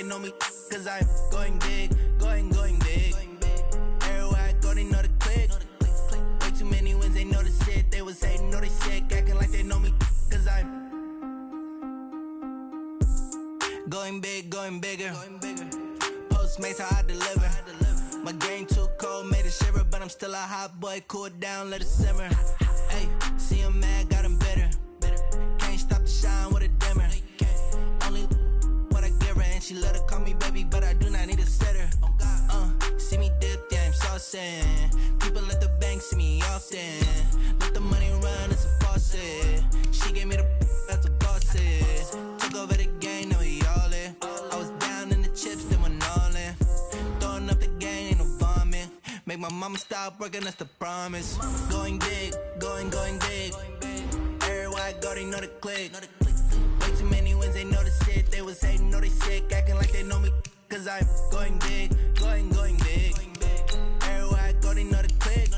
they know me, cause I'm going big, going big. Everywhere I go, they know the click. Way too many wins, they know the shit. They was hating, know they sick, acting like they know me, cause I'm going big, going bigger. Postmates, how I deliver. My game too cold, made it shiver, but I'm still a hot boy. Cool it down, let it simmer. Hey, see him mad, got him bitter. Can't stop the shine with a dimmer. Only what I give her, and she let her call me baby, but I do not need a sitter. See me dip, yeah, I'm saucing. People at the bank see me often. Let the money run, it's a faucet. She gave me the that's a boss is. Took over the game, now we all in. I was down in the chips, then went all in. Throwing up the game, ain't no vomit. Make my mama stop working, that's the promise. Going big, going big. Everywhere I go, they know the click. Way too many wins, they know the shit. They was hating, know they sick, acting like they know me, cause I'm going big, going big. Everywhere I go, they know the click.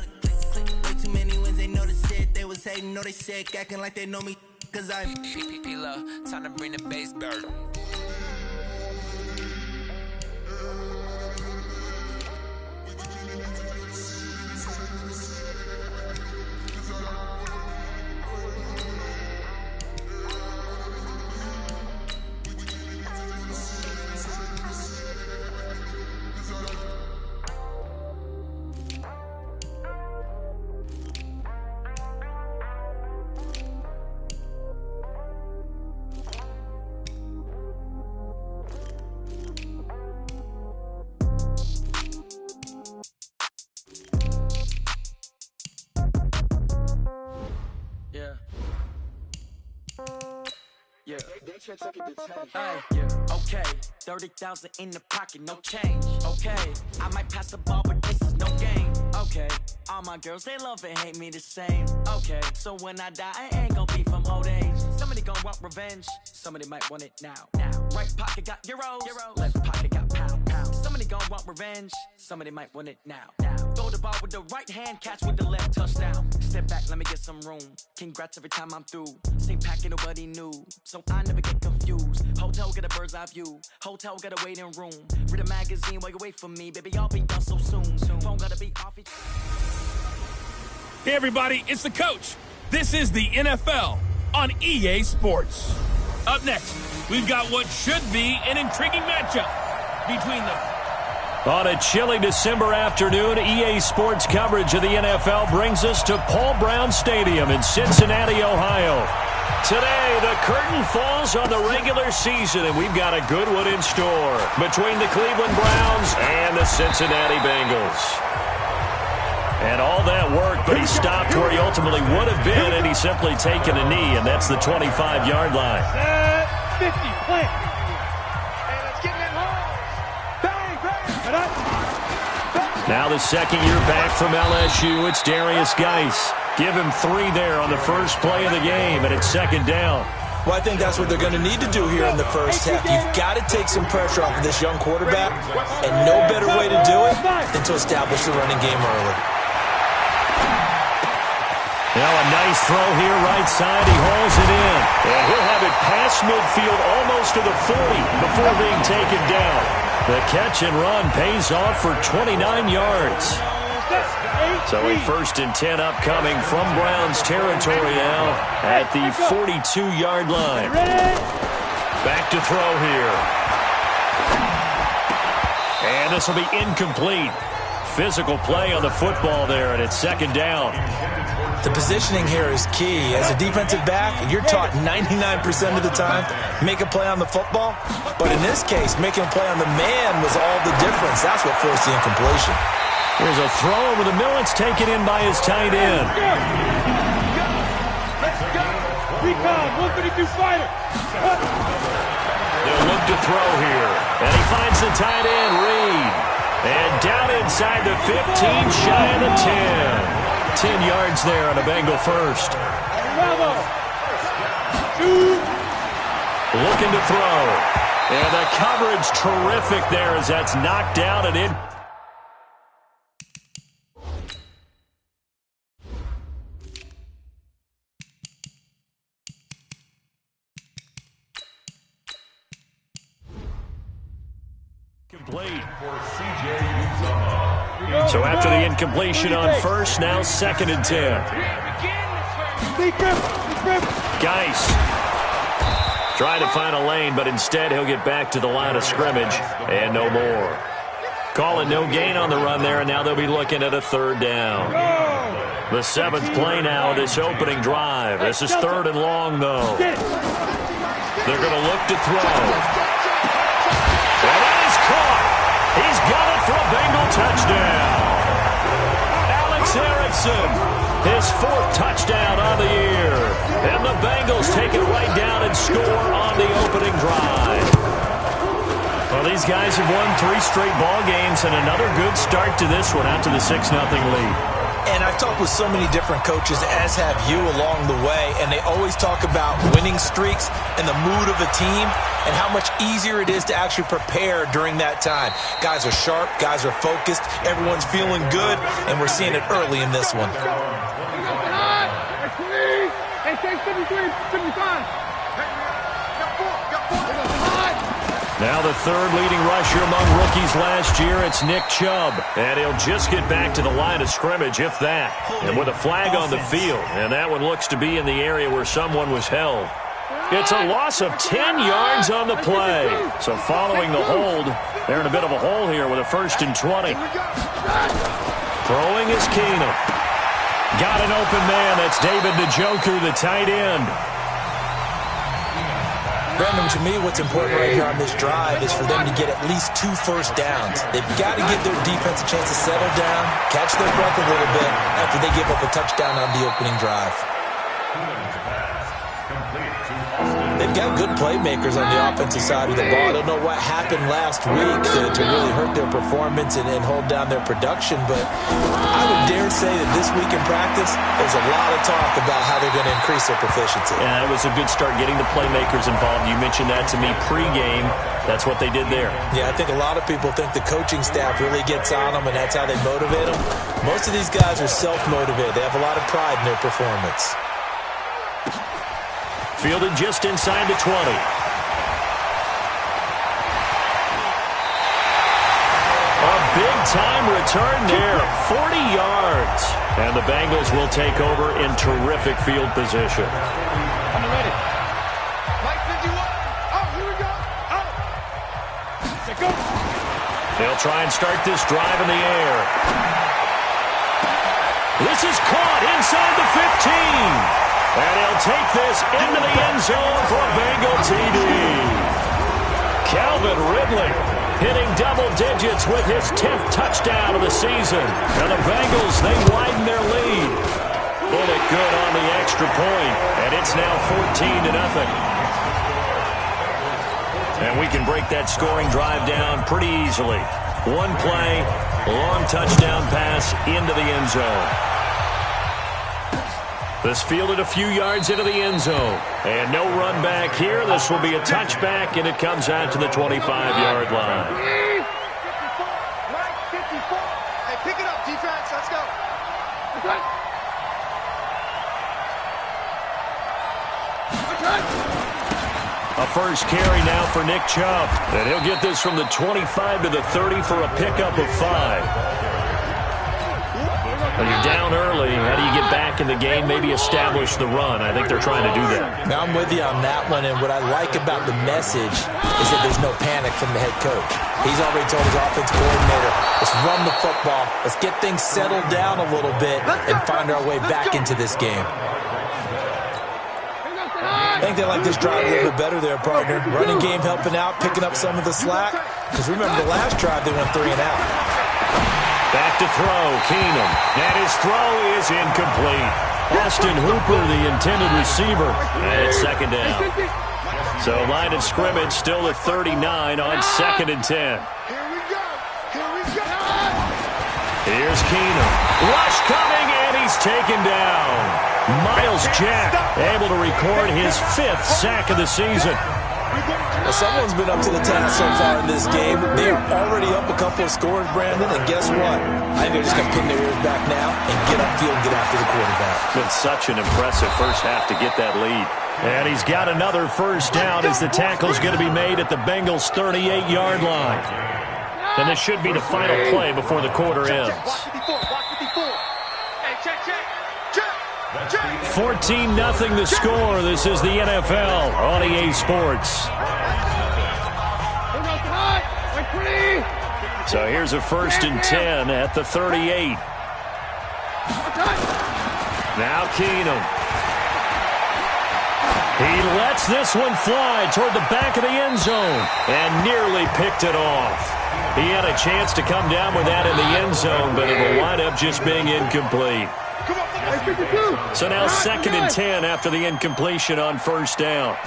Way too many wins, they know the shit. They was hating, know they sick, acting like they know me, cause I'm P-P-P-Love, time to bring the bass bird. Yeah. Okay. 30,000 in the pocket, no change. Okay. I might pass the ball, but this is no game. Okay. All my girls, they love and hate me the same. Okay. So when I die, I ain't gon' be from old age. Somebody gon' want revenge. Somebody might want it now. Right pocket got euros. Left pocket got pound. Somebody gon' want revenge. Somebody might want it now. Throw the ball with the right hand, catch with the left, touchdown. Step back, let me get some room. Congrats every time I'm through. Same packet, nobody knew. So I never get confused. Hotel get a bird's eye view. Hotel get a waiting room. Read a magazine while you wait for me. Baby, I'll be done so soon. Phone gotta be off each. Hey everybody, it's the coach. This is the NFL on EA Sports. Up next, we've got what should be an intriguing matchup between the... On a chilly December afternoon, EA Sports coverage of the NFL brings us to Paul Brown Stadium in Cincinnati, Ohio. Today, the curtain falls on the regular season, and we've got a good one in store between the Cleveland Browns and the Cincinnati Bengals. And all that work, but he stopped where he ultimately would have been, and he's simply taken a knee, and that's the 25-yard line. 50, play. And it's getting it home. Now the second year back from LSU, it's Darius Geis. Give him 3 there on the first play of the game, and it's second down. Well, I think that's what they're going to need to do here in the first half. You've got to take some pressure off of this young quarterback, and no better way to do it than to establish the running game early. Now a nice throw here right side. He hauls it in. And he'll have it past midfield almost to the 40 before being taken down. The catch and run pays off for 29 yards. So a 1st and 10 upcoming from Browns territory now at the 42-yard line. Back to throw here. And this will be incomplete. Physical play on the football there, and it's second down. The positioning here is key. As a defensive back, you're taught 99% of the time, make a play on the football. But in this case, making a play on the man was all the difference. That's what forced the incompletion. Here's a throw over the middle. It's taken in by his tight end. Let's go. Recon, 152 fighter. They'll look to throw here. And he finds the tight end, Reed. And down inside the 15, shy of the 10. 10 yards there on a Bengal first. Looking to throw. And the coverage terrific there as that's knocked down and in. Complete. So after the incompletion on first, now 2nd and 10. Geis trying to find a lane, but instead he'll get back to the line of scrimmage and no more. Calling no gain on the run there, and now they'll be looking at a 3rd down. The 7th play now, this opening drive. This is 3rd and long, though. They're going to look to throw. And that is caught. He's got it for a Bengal touchdown. Alex Erickson, his 4th touchdown on the year. And the Bengals take it right down and score on the opening drive. Well, these guys have won 3 straight ball games, and another good start to this one out to the 6-0 lead. And I've talked with so many different coaches, as have you, along the way, and they always talk about winning streaks and the mood of a team and how much easier it is to actually prepare during that time. Guys are sharp, guys are focused, everyone's feeling good, and we're seeing it early in this one. Now the 3rd leading rusher among rookies last year, it's Nick Chubb. And he'll just get back to the line of scrimmage, if that. And with a flag on the field, and that one looks to be in the area where someone was held. It's a loss of 10 yards on the play. So following the hold, they're in a bit of a hole here with a 1st and 20. Throwing is Keenum. Got an open man. That's David Njoku, the tight end. Brandon, to me, what's important right here on this drive is for them to get at least 2 first downs. They've got to give their defense a chance to settle down, catch their breath a little bit after they give up a touchdown on the opening drive. They've got good playmakers on the offensive side of the ball. I don't know what happened last week to really hurt their performance and hold down their production, but I would dare say that this week in practice, there's a lot of talk about how they're going to increase their proficiency. Yeah, it was a good start getting the playmakers involved. You mentioned that to me pregame. That's what they did there. Yeah, I think a lot of people think the coaching staff really gets on them, and that's how they motivate them. Most of these guys are self-motivated. They have a lot of pride in their performance. Fielded just inside the 20. A big-time return there, 40 yards. And the Bengals will take over in terrific field position. I'm ready. Mike 51. Oh, here we go. Oh. Go. They'll try and start this drive in the air. This is caught inside the 15. And he'll take this into the end zone for a Bengal TD. Calvin Ridley hitting double digits with his 10th touchdown of the season. And the Bengals, they widen their lead. Hit it good on the extra point, and it's now 14-0. And we can break that scoring drive down pretty easily. One play, long touchdown pass into the end zone. This fielded a few yards into the end zone. And no run back here. This will be a touchback, and it comes out to the 25-yard line. 54. Hey, pick it up, defense. Let's go. A first carry now for Nick Chubb. And he'll get this from the 25 to the 30 for a pickup of 5. When you're down early, how do you get back in the game, maybe establish the run? I think they're trying to do that. Now, I'm with you on that one, and what I like about the message is that there's no panic from the head coach. He's already told his offensive coordinator, let's run the football, let's get things settled down a little bit and find our way back into this game. I think they like this drive a little bit better there, partner. Running game helping out, picking up some of the slack. Because remember, the last drive they went 3 and out. Back to throw, Keenum. And his throw is incomplete. Austin Hooper, the intended receiver. And it's 2nd down. So line of scrimmage still at 39 on 2nd and 10. Here we go. Here we go. Here's Keenum. Rush coming, and he's taken down. Miles Jack able to record his 5th sack of the season. Well, someone's been up to the task so far in this game. They are already up a couple of scores, Brandon, and guess what? I think they're just going to pin their ears back now and get upfield and get after the quarterback. Been such an impressive first half to get that lead. And he's got another first down as the tackle's going to be made at the Bengals' 38-yard line. And this should be the final play before the quarter ends. 14-0 the score. This is the NFL on EA Sports. So here's a 1st and 10 at the 38. Now Keenum. He lets this one fly toward the back of the end zone and nearly picked it off. He had a chance to come down with that in the end zone, but it'll wind up just being incomplete. So now 2nd and 10 after the incompletion on 1st down.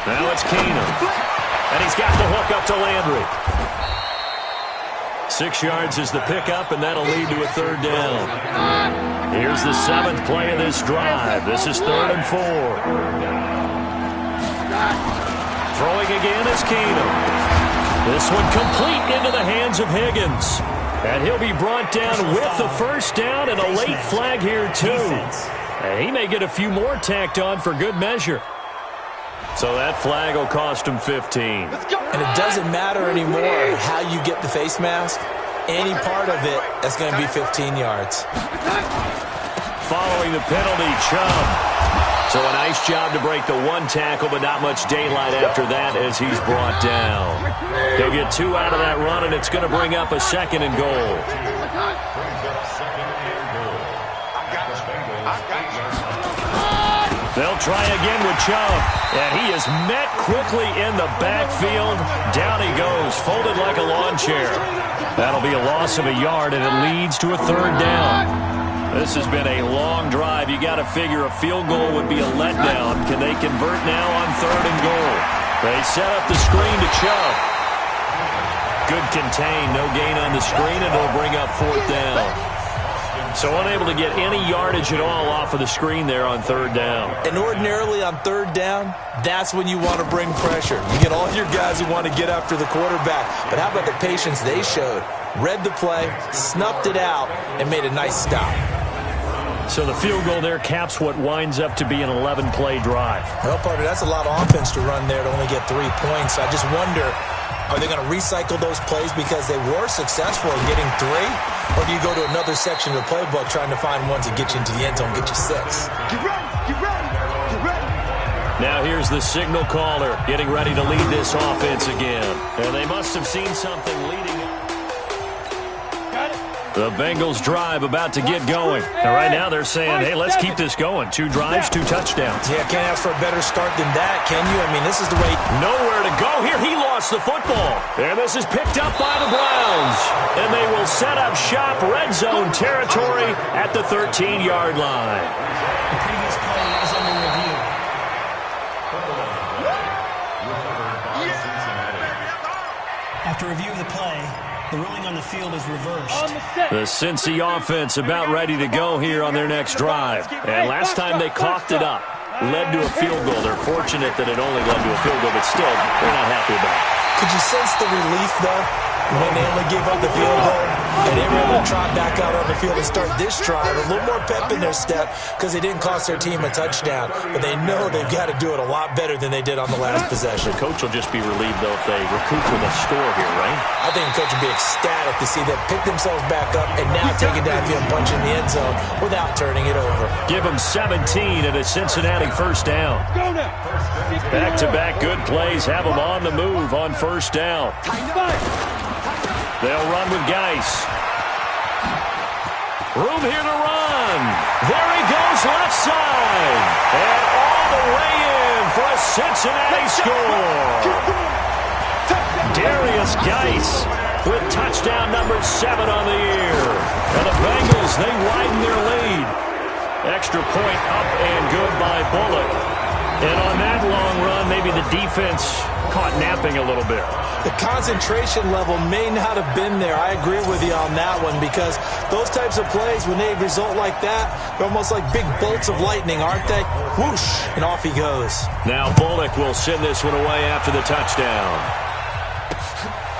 Now it's Keenum. And he's got the hook up to Landry. 6 yards is the pickup, and that'll lead to a 3rd down. Here's the 7th play of this drive. This is 3rd and 4. Throwing again is Keenum. This one complete into the hands of Higgins. And he'll be brought down with the 1st down and a late flag here, too. And he may get a few more tacked on for good measure. So that flag will cost him 15. And it doesn't matter anymore how you get the face mask. Any part of it, that's going to be 15 yards. Following the penalty, Chubb. So a nice job to break the 1 tackle, but not much daylight after that as he's brought down. He'll get 2 out of that run, and it's going to bring up a 2nd and goal. They'll try again with Chubb, and he is met quickly in the backfield. Down he goes, folded like a lawn chair. That'll be a loss of a yard, and it leads to a 3rd down. This has been a long drive. You got to figure a field goal would be a letdown. Can they convert now on 3rd and goal? They set up the screen to Chubb. Good contain, no gain on the screen, and it'll bring up 4th down. So unable to get any yardage at all off of the screen there on 3rd down. And ordinarily on 3rd down, that's when you want to bring pressure. You get all your guys who want to get after the quarterback. But how about the patience they showed? Read the play, snuffed it out, and made a nice stop. So the field goal there caps what winds up to be an 11-play drive. Well, partner, that's a lot of offense to run there to only get 3 points. I just wonder, are they going to recycle those plays because they were successful in getting 3? Or do you go to another section of the playbook trying to find ones that get you into the end zone, get you 6? Get ready, get ready, get ready. Now here's the signal caller getting ready to lead this offense again. And they must have seen something leading up. The Bengals drive about to get going. And right now they're saying, hey, let's keep this going. 2 drives, 2 touchdowns. Yeah, can't ask for a better start than that, can you? I mean, this is the way. Nowhere to go here. He lost the football. And this is picked up by the Browns. And they will set up shop red zone territory at the 13-yard line. The previous play is under review. After review of the play, the ruling on the field is reversed. The Cincy offense about ready to go here on their next drive. And last time they coughed it up, led to a field goal. They're fortunate that it only led to a field goal, but still, they're not happy about it. Could you sense the relief, though, when they only gave up the field goal? And they were able to trot back out on the field and start this drive. A little more pep in their step because they didn't cost their team a touchdown. But they know they've got to do it a lot better than they did on the last possession. The coach will just be relieved, though, if they recoup with a score here, right? I think the coach would be ecstatic to see them pick themselves back up and now take it downfield and punch in the end zone without turning it over. Give them 17 at a Cincinnati 1st down. Back-to-back good plays have them on the move on 1st down. They'll run with Geis. Room here to run. There he goes left side. And all the way in for a Cincinnati score. Darius Geis with touchdown number 7 on the year. And the Bengals, they widen their lead. Extra point up and good by Bullock. And on that long run, maybe the defense caught napping a little bit. The concentration level may not have been there. I agree with you on that one because those types of plays, when they result like that, they're almost like big bolts of lightning, aren't they? Whoosh, and off he goes. Now Bullock will send this one away after the touchdown.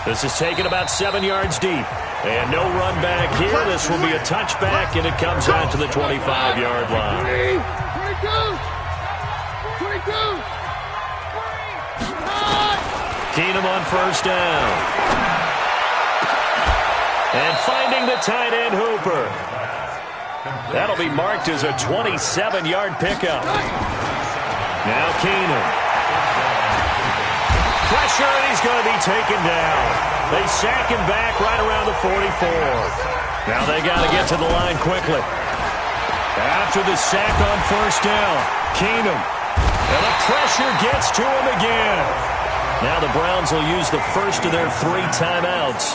This is taken about 7 yards deep. And no run back here. This will be a touchback, and it comes out to the 25-yard line. 22. Keenum on 1st down. And finding the tight end, Hooper. That'll be marked as a 27-yard pickup. Now Keenum. Pressure, and he's going to be taken down. They sack him back right around the 44. Now they got to get to the line quickly. After the sack on first down, Keenum. And the pressure gets to him again. Now the Browns will use the first of their 3 timeouts,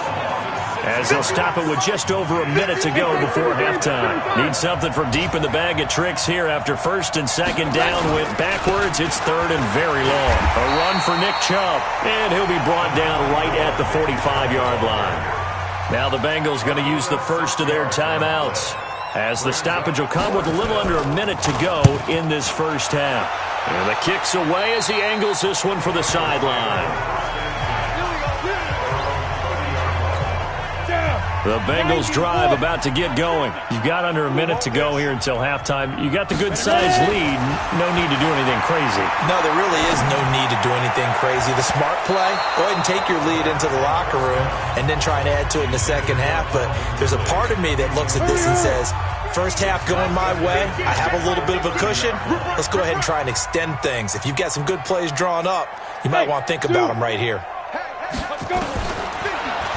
as they'll stop it with just over a minute to go before halftime. Need something from deep in the bag of tricks here. After first and second down went backwards, it's third and very long. A run for Nick Chubb, and he'll be brought down right at the 45-yard line. Now the Bengals going to use the first of their timeouts, as the stoppage will come with a little under a minute to go in this first half. And the kick's away as he angles this one for the sideline. The Bengals drive about to get going. You've got under a minute to go here until halftime. You got the good-sized lead. No need to do anything crazy. No, there really is no need to do anything crazy. The smart play, go ahead and take your lead into the locker room and then try and add to it in the second half. But there's a part of me that looks at this and says, first half going my way, I have a little bit of a cushion. Let's go ahead and try and extend things. If you've got some good plays drawn up, you might want to think about them right here. Let's go.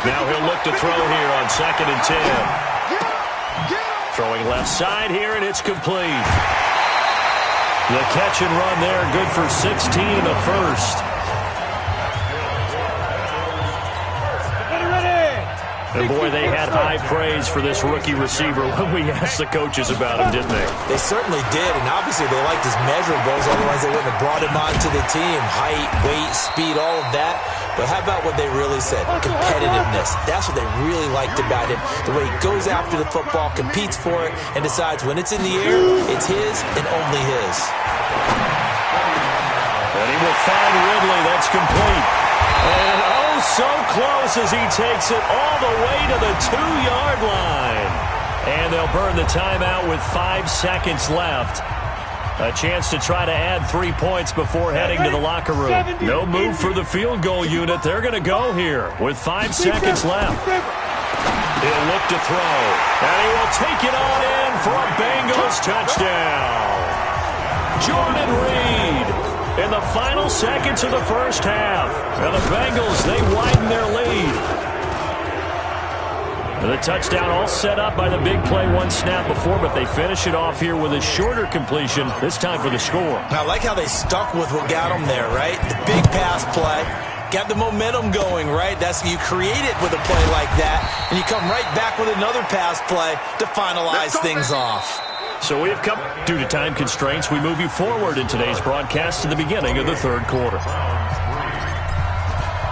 Now he'll look to throw here on 2nd and 10. Throwing left side here, and it's complete. The catch and run there, good for 16 in the first. And boy, they had high praise for this rookie receiver when we asked the coaches about him, didn't they? They certainly did, and obviously they liked his measurables, otherwise they wouldn't have brought him onto the team. Height, weight, speed, all of that. But how about what they really said? Competitiveness. That's what they really liked about him. The way he goes after the football, competes for it, and decides when it's in the air, it's his and only his. And he will find Ridley. That's complete. And oh, so close as he takes it all the way to the 2-yard line. And they'll burn the timeout with 5 seconds left. A chance to try to add 3 points before heading to the locker room. No move for the field goal unit. They're going to go here with 5 seconds left. He'll look to throw. And he will take it on in for a Bengals touchdown. Jordan Reed in the final seconds of the first half. And the Bengals, they widen their lead. The touchdown all set up by the big play 1 snap before, but they finish it off here with a shorter completion, this time for the score. I like how they stuck with what got them there, right? The big pass play. Got the momentum going, right? That's you create it with a play like that, and you come right back with another pass play to finalize things off. So we have come, due to time constraints, we move you forward in today's broadcast to the beginning of the third quarter.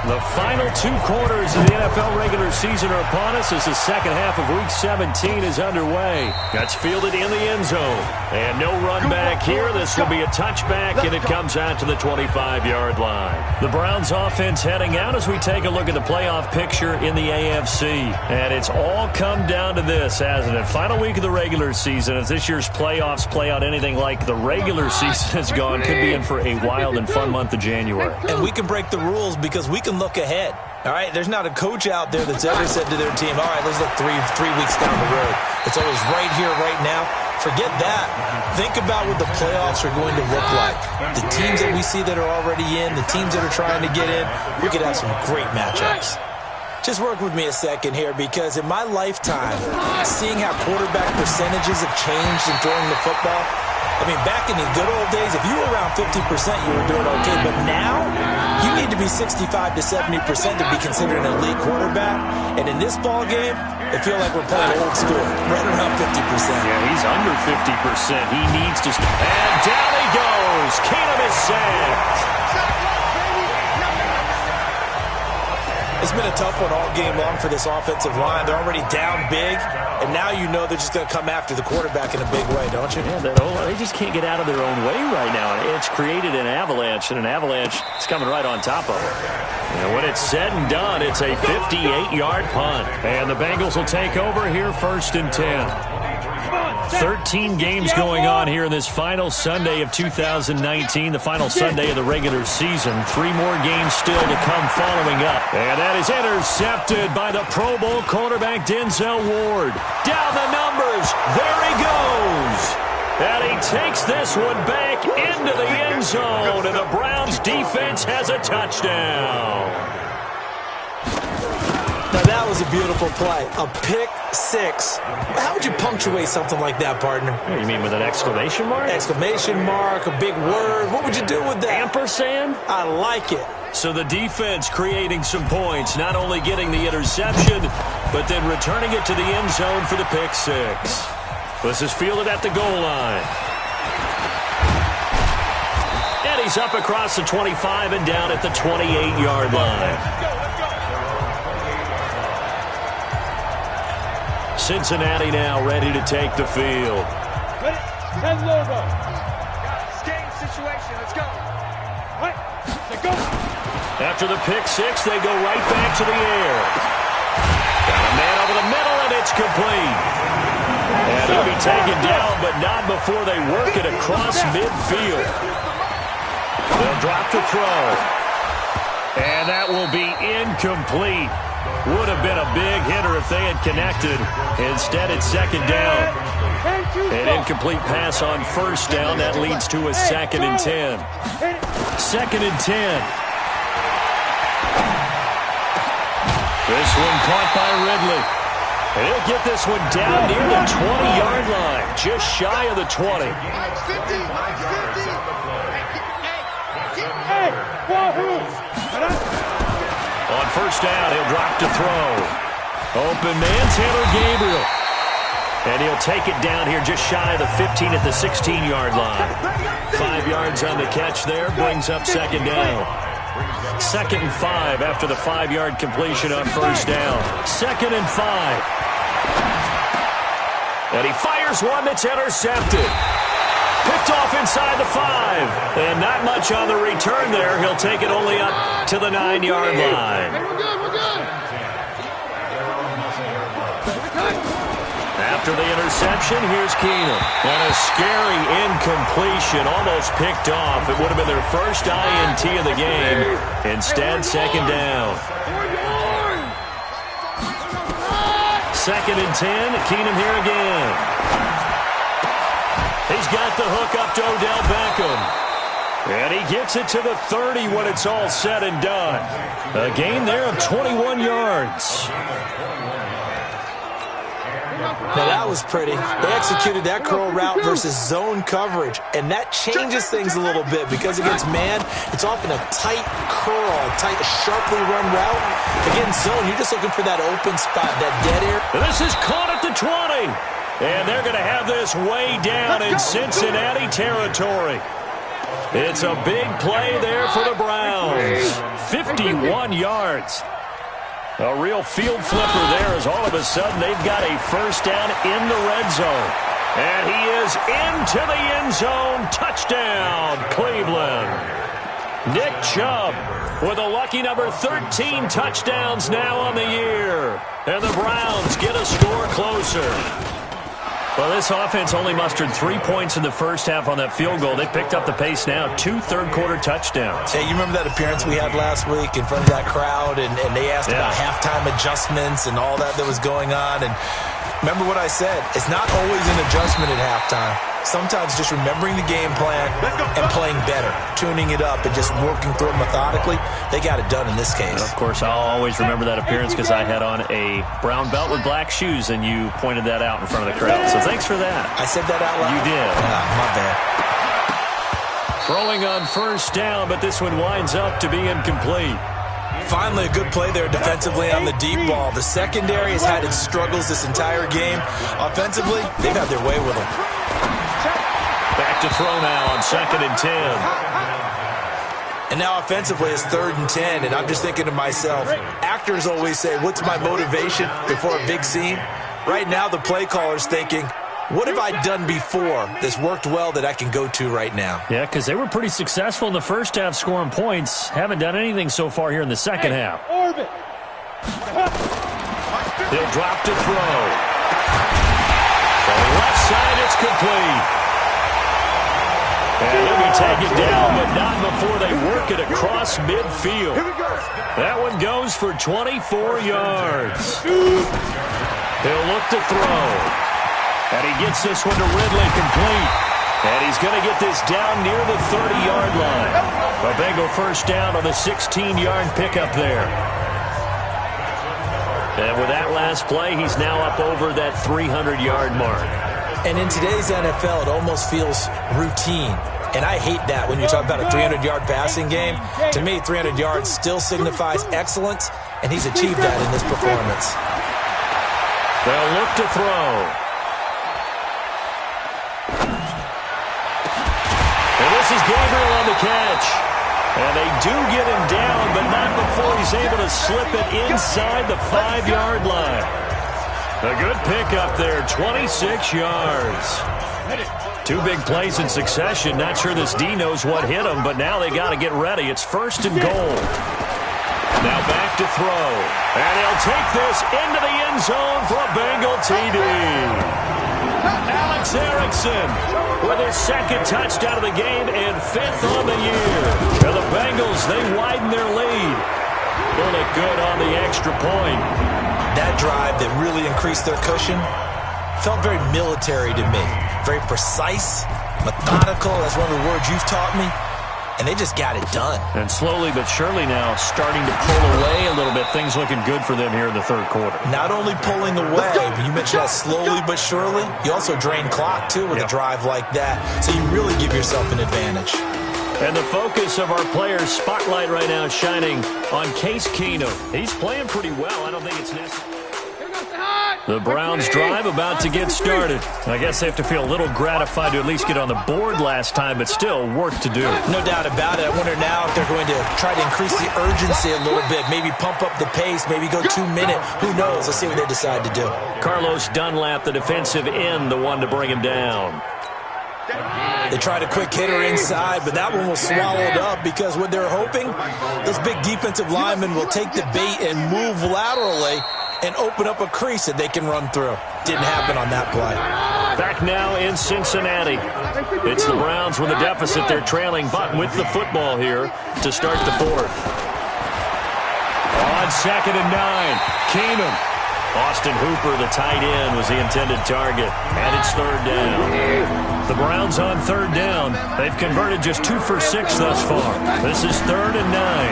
The final 2 quarters of the NFL regular season are upon us as the second half of Week 17 is underway. That's fielded in the end zone. And no run back here. This will be a touchback, and it comes out to the 25-yard line. The Browns offense heading out as we take a look at the playoff picture in the AFC. And it's all come down to this, hasn't it? Final week of the regular season. As this year's playoffs play out anything like the regular season has gone, could be in for a wild and fun month of January. And we can break the rules because we can look ahead. All right, there's not a coach out there that's ever said to their team, all right, let's look three weeks down the road. It's always right here, right now. Forget that. Think about what the playoffs are going to look like. The teams that we see that are already in, the teams that are trying to get in, we could have some great matchups. Just work with me a second here, because in my lifetime, seeing how quarterback percentages have changed in throwing the football, I mean, back in the good old days, if you were around 50%, you were doing okay. But now, you need to be 65 to 70% to be considered an elite quarterback. And in this ball game, I feel like we're playing old school, right around 50%. Yeah, he's under 50%. He needs to... And down he goes. Keenum is sacked. It's been a tough one all game long for this offensive line. They're already down big, and now you know they're just going to come after the quarterback in a big way, don't you? Yeah, they just can't get out of their own way right now. It's created an avalanche, and an avalanche is coming right on top of it. And when it's said and done, it's a 58-yard punt. And the Bengals will take over here 1st and 10. 13 games going on here in this final Sunday of 2019, the final Sunday of the regular season. 3 more games still to come following up. And that is intercepted by the Pro Bowl cornerback Denzel Ward. Down the numbers. There he goes. And he takes this one back into the end zone, and the Browns defense has a touchdown. Now, that was a beautiful play. A pick six. How would you punctuate something like that, partner? What, you mean with an exclamation mark? Exclamation mark, a big word. What would you do with that? Ampersand? I like it. So the defense creating some points, not only getting the interception, but then returning it to the end zone for the pick six. This is fielded at the goal line. And he's up across the 25 and down at the 28-yard line. Cincinnati now ready to take the field. Ready? 10 logo. It's game situation. Let's go. Right. Let's go. After the pick six, they go right back to the air. Got a man over the middle, and it's complete. And he'll be taken down, but not before they work it across midfield. They'll drop the throw. And that will be incomplete. Would have been a big hitter if they had connected. Instead, it's second down. An incomplete pass on first down. That leads to a 2nd and 10. 2nd and 10. This one caught by Ridley. And he'll get this one down near the 20-yard line, just shy of the 20. On first down, he'll drop to throw. Open man, Taylor Gabriel. And he'll take it down here just shy of the 15 at the 16-yard line. 5 yards on the catch there, brings up second down. 2nd and 5 after the 5-yard completion on first down. 2nd and 5. And he fires one that's intercepted. Picked off inside the 5. And not much on the return there. He'll take it only up to the 9-yard line. After the interception, here's Keenum. And a scary incompletion, almost picked off. It would have been their first INT of the game. Instead, second down. 2nd and 10, Keenum here again. He's got the hook up to Odell Beckham. And he gets it to the 30 when it's all said and done. A gain there of 21 yards. Now, that was pretty. They executed that curl route versus zone coverage, and that changes things a little bit because against man, it's often a tight curl, tight, sharply run route. Against zone, you're just looking for that open spot, that dead air. And this is caught at the 20. And they're going to have this way down in Cincinnati territory. It's a big play there for the Browns. 51 yards. A real field flipper there as all of a sudden they've got a first down in the red zone. And he is into the end zone. Touchdown, Cleveland. Nick Chubb with a lucky number 13 touchdowns now on the year. And the Browns get a score closer. Well, this offense only mustered 3 points in the first half on that field goal. They picked up the pace now. 2 third-quarter touchdowns. Hey, you remember that appearance we had last week in front of that crowd, and they asked about halftime adjustments and all that was going on. And remember what I said. It's not always an adjustment at halftime. Sometimes just remembering the game plan and playing better, tuning it up and just working through it methodically. They got it done in this case. Of course, I'll always remember that appearance because I had on a brown belt with black shoes, and you pointed that out in front of the crowd. So thanks for that. I said that out loud? You did. My bad. Throwing on first down, but this one winds up to be incomplete. Finally, a good play there defensively on the deep ball. The secondary has had its struggles this entire game. Offensively, they've had their way with them. Back to throw now on 2nd and 10. And now offensively it's 3rd and 10, and I'm just thinking to myself, actors always say, what's my motivation before a big scene? Right now the play caller's thinking, what have I done before that's worked well that I can go to right now? Yeah, because they were pretty successful in the first half scoring points. Haven't done anything so far here in the second half. Orbit. He'll drop to throw. The left inside. It's complete. And he'll be taken down, but not before they work it across midfield. That one goes for 24 yards. He'll look to throw. And he gets this one to Ridley complete. And he's going to get this down near the 30-yard line. A Bengal first down on the 16-yard pickup there. And with that last play, he's now up over that 300-yard mark. And in today's NFL, it almost feels routine. And I hate that when you talk about a 300-yard passing game. To me, 300 yards still signifies excellence, and he's achieved that in this performance. They'll look to throw. And this is Gabriel on the catch. And they do get him down, but not before he's able to slip it inside the 5-yard line. A good pickup there, 26 yards. Two big plays in succession. Not sure this D knows what hit him, but now they got to get ready. It's 1st and goal. Now back to throw. And he'll take this into the end zone for a Bengal TD. Alex Erickson with his 2nd touchdown of the game and 5th on the year. And the Bengals, they widen their lead. Will it good on the extra point. That drive that really increased their cushion felt very military to me. Very precise, methodical. That's one of the words you've taught me. And they just got it done. And slowly but surely now starting to pull away a little bit. Things looking good for them here in the 3rd quarter. Not only pulling away, but you mentioned that slowly but surely. You also drain clock, too, with a drive like that. So you really give yourself an advantage. And the focus of our players' spotlight right now is shining on Case Keenum. He's playing pretty well. I don't think it's necessary. The Browns drive about to get started. I guess they have to feel a little gratified to at least get on the board last time, but still work to do. No doubt about it. I wonder now if they're going to try to increase the urgency a little bit, maybe pump up the pace, maybe go 2-minute. Who knows? Let's see what they decide to do. Carlos Dunlap, the defensive end, the one to bring him down. They tried a quick hitter inside, but that one was swallowed up because what they're hoping, those big defensive linemen will take the bait and move laterally and open up a crease that they can run through. Didn't happen on that play. Back now in Cincinnati. It's the Browns with a deficit. They're trailing, but with the football here to start the 4th. On 2nd and 9, Keenum. Austin Hooper, the tight end, was the intended target. And it's 3rd down. The Browns on 3rd down. They've converted just 2 for 6 thus far. This is 3rd and 9.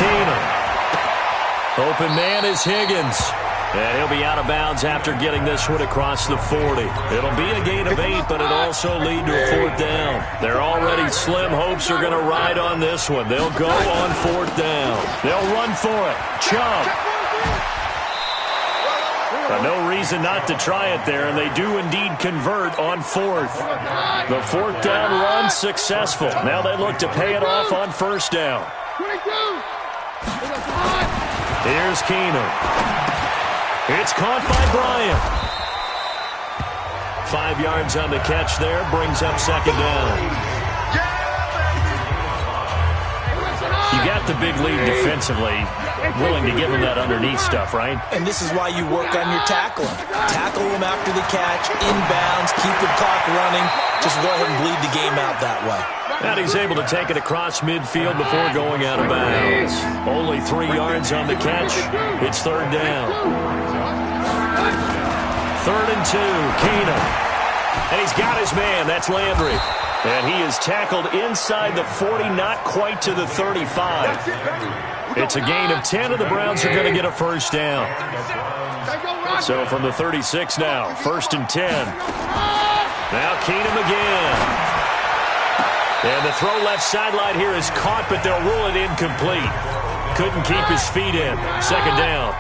Keenum. Open man is Higgins. And he'll be out of bounds after getting this one across the 40. It'll be a gain of 8, but it'll also lead to a 4th down. They're already slim hopes are going to ride on this one. They'll go on 4th down. They'll run for it. Chubb. No reason not to try it there, and they do indeed convert on 4th. The 4th down run successful. Now they look to pay it off on 1st down. Here's Keenum. It's caught by Bryant. 5 yards on the catch there, brings up 2nd down. You got the big lead defensively, willing to give him that underneath stuff, right? And this is why you work on your tackling. Tackle them after the catch, inbounds, keep the clock running. Just go ahead and bleed the game out that way. And he's able to take it across midfield before going out of bounds. Only 3 yards on the catch. It's 3rd down. 3rd and 2, Keenum. And he's got his man. That's Landry. And he is tackled inside the 40, not quite to the 35. It's a gain of 10, and the Browns are going to get a 1st down. So from the 36 now, 1st and 10. Now Keenum again. And the throw left sideline here is caught, but they'll rule it incomplete. Couldn't keep his feet in. 2nd down.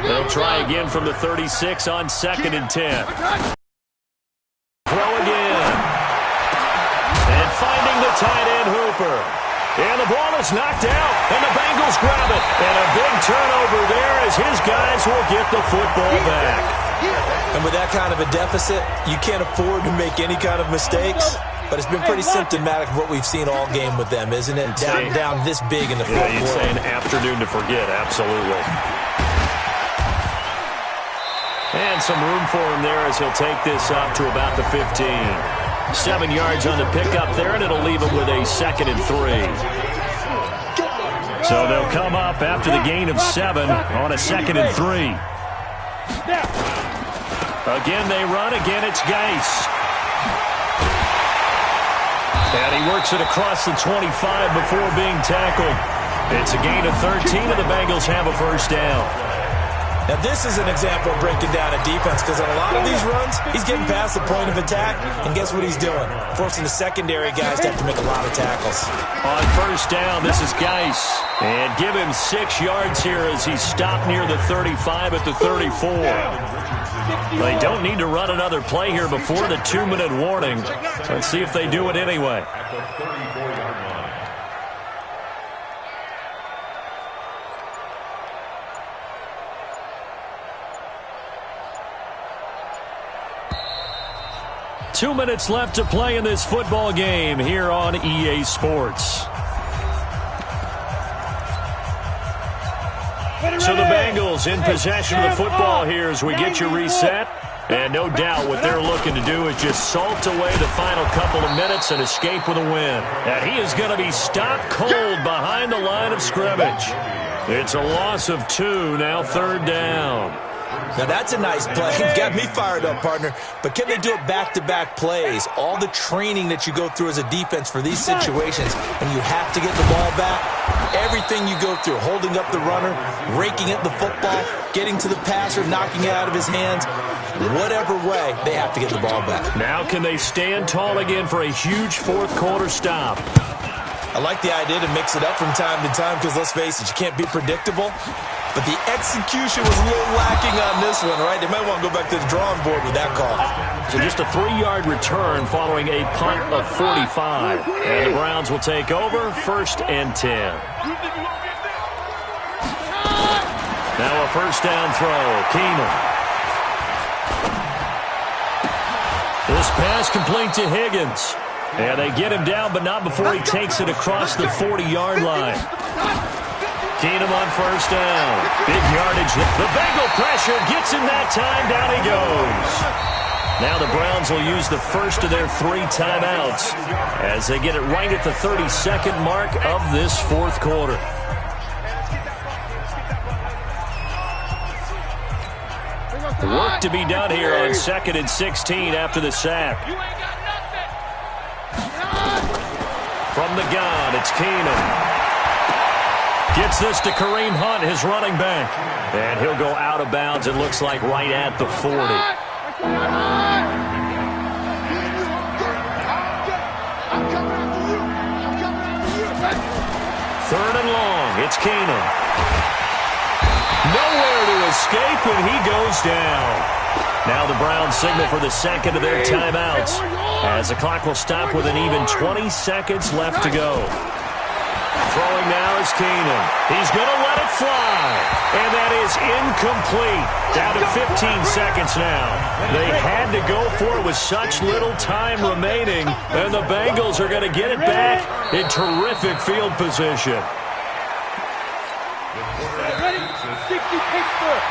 They'll try again from the 36 on 2nd and 10. Throw again. And finding the tight end, Hooper. And the ball is knocked out, and the Bengals grab it. And a big turnover there as his guys will get the football back. And with that kind of a deficit, you can't afford to make any kind of mistakes. But it's been pretty symptomatic of what we've seen all game with them, isn't it? Down this big in the fourth quarter. You'd say an afternoon to forget, absolutely. And some room for him there as he'll take this up to about the 15. 7 yards on the pickup there, and it'll leave him with a 2nd and 3. So they'll come up after the gain of 7 on a 2nd and 3. Again they run. Again it's Geis. And he works it across the 25 before being tackled. It's a gain of 13, and the Bengals have a first down. Now, this is an example of breaking down a defense because on a lot of these runs, he's getting past the point of attack, and guess what he's doing? Forcing the secondary guys to have to make a lot of tackles. On first down, this is Geis. And give him 6 yards here as he's stopped near the 35 at the 34. They don't need to run another play here before the 2-minute warning. Let's see if they do it anyway. 2 minutes left to play in this football game here on EA Sports. So the Bengals in possession of the football here as we get you reset. And no doubt what they're looking to do is just salt away the final couple of minutes and escape with a win. And he is going to be stopped cold behind the line of scrimmage. It's a loss of 2, now 3rd down. Now, that's a nice play. Got me fired up, partner. But can they do it back-to-back plays? All the training that you go through as a defense for these situations, and you have to get the ball back. Everything you go through, holding up the runner, raking at the football, getting to the passer, knocking it out of his hands. Whatever way, they have to get the ball back. Now can they stand tall again for a huge fourth-quarter stop? I like the idea to mix it up from time to time because, let's face it, you can't be predictable. But the execution was a little lacking on this one, right? They might want to go back to the drawing board with that call. So just a 3-yard return following a punt of 45. And the Browns will take over, 1st and 10. Now a first down throw. Keenum. This pass complete to Higgins. And they get him down, but not before he takes it across the 40-yard line. Keenum on first down. Big yardage. The Bengal pressure gets him that time. Down he goes. Now the Browns will use the first of their 3 timeouts as they get it right at the 32nd mark of this fourth quarter. Work to be done here on 2nd and 16 after the sack. From the gun, it's Keenum. Gets this to Kareem Hunt, his running back. And he'll go out of bounds, it looks like, right at the 40. 3rd and long, it's Keenum. Nowhere to escape, and he goes down. Now the Browns signal for the 2nd of their timeouts as the clock will stop with an even 20 seconds left to go. Throwing now is Keenum. He's going to let it fly. And that is incomplete. Down to 15 seconds now. They had to go for it with such little time remaining. And the Bengals are going to get it back in terrific field position. Ready? 60 Pittsburgh.